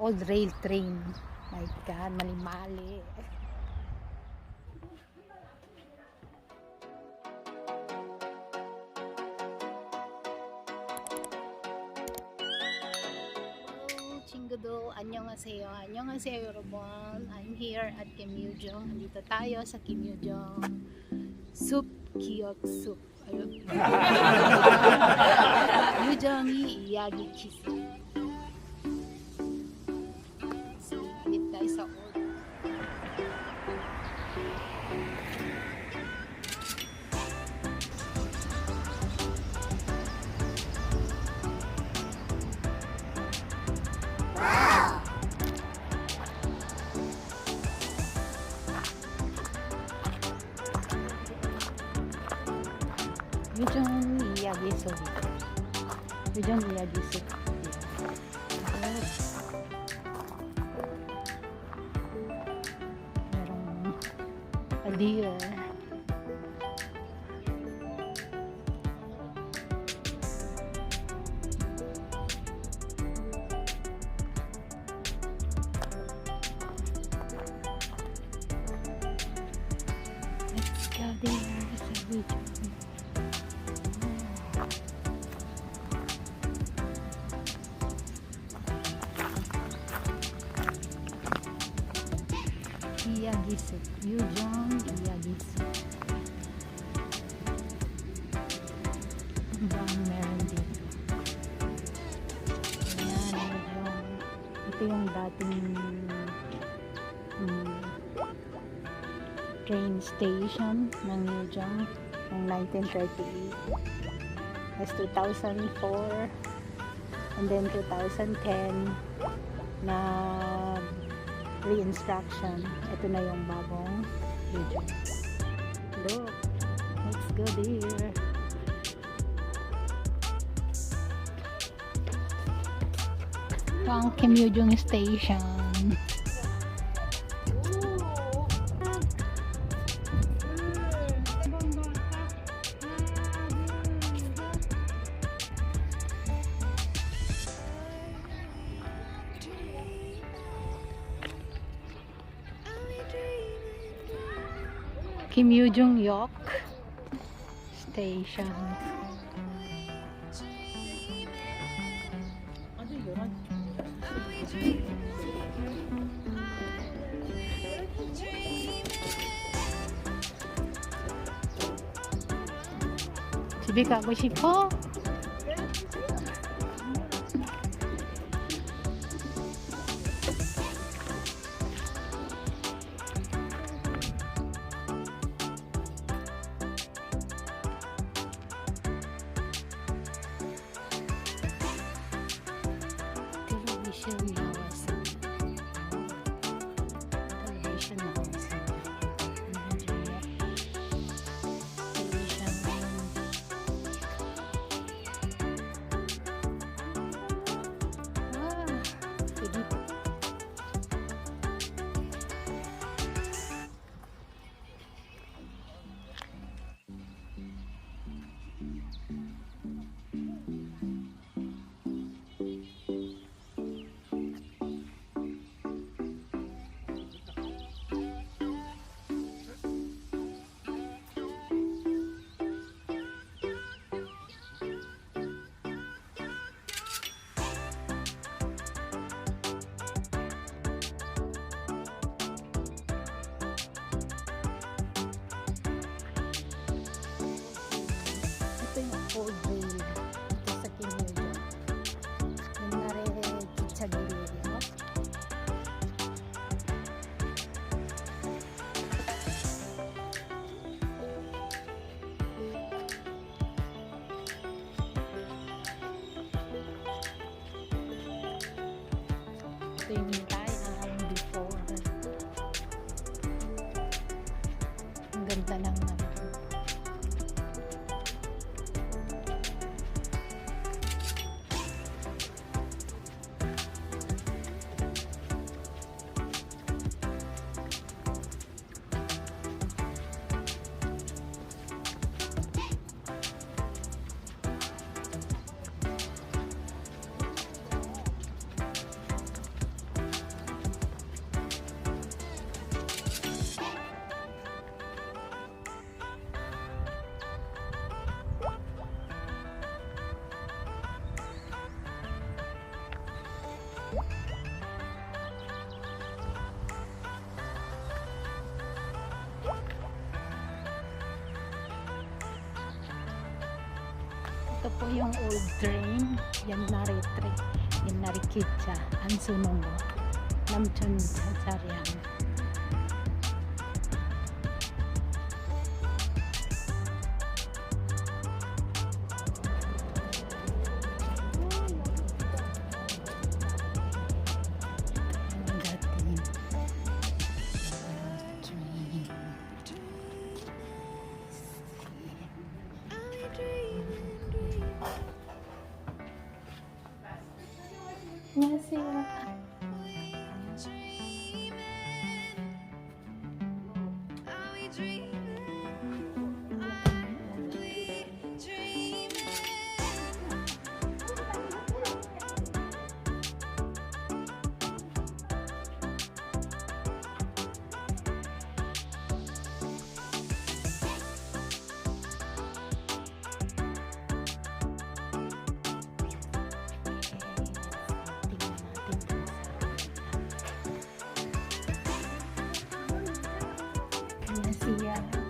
old rail train. My God, mali-mali. 친구들, 안녕하세요. 안녕하세요, 여러분. I'm here at Yu-jeong. Andito tayo sa Yu-jeong Soup, Kiok Soup. Ayun. 유정이야기숲. Dito tayo sa old. 유정이야기숲. 유정이야기숲. merong deer. Let's go there sa video. 이야기숲, 유정이야기숲. Ang dami meron dito. Ayan, ito yung dating train station ng Yu-jeong noong 1938. As 2004 and then 2010 na re-instruction. Ito na yung bagong video. Look, let's go there. Ito ang Yu-jeong Station. Yu-jeong Yok Station. 집에 가고 싶어? Old rail dito sa Yu-jeong. Yung nare-kitsa gilid, no? Ito yung hintayan before. Ang ganda ng Ito po yung old train. Yan nari train. Yan nari kitcha. Ang sunong mo. Namchon sa Saryang. 안녕하세요. 안녕하세요.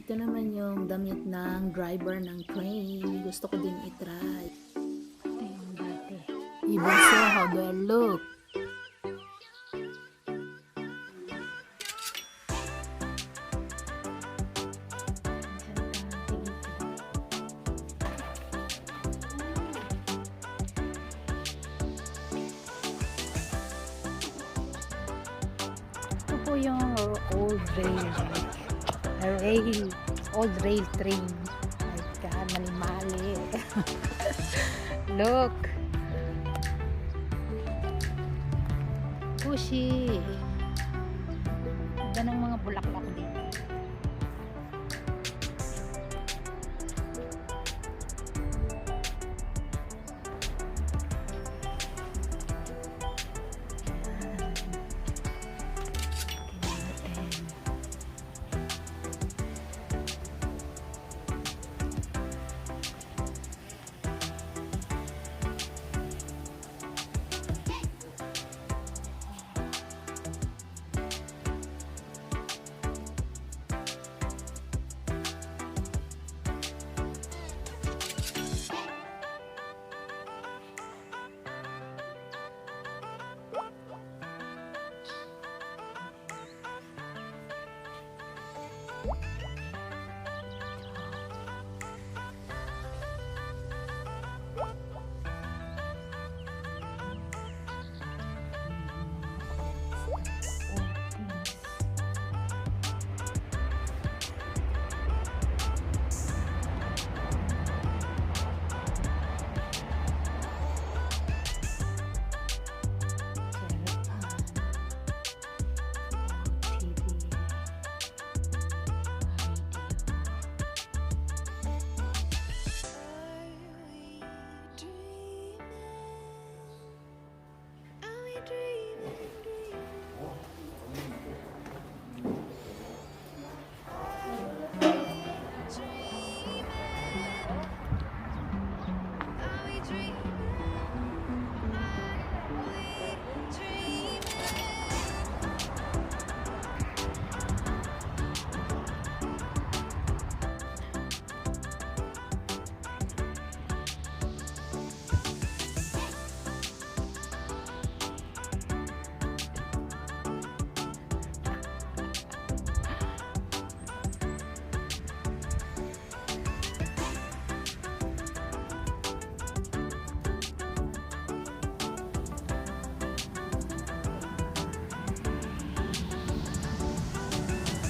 Ito naman yung damit ng driver ng train. Gusto ko din i-try. Ito yung dati. Even so, how do I look? Ito po yung old old rail train. My God, mali-mali. Look. Pushy. Ganda ng mga bulaklak dito.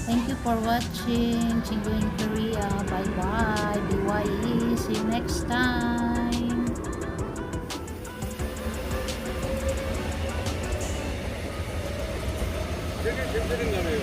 Thank you for watching Chingu in Korea. Bye bye. BYE. See you next time. 되게 힘드는 거네요.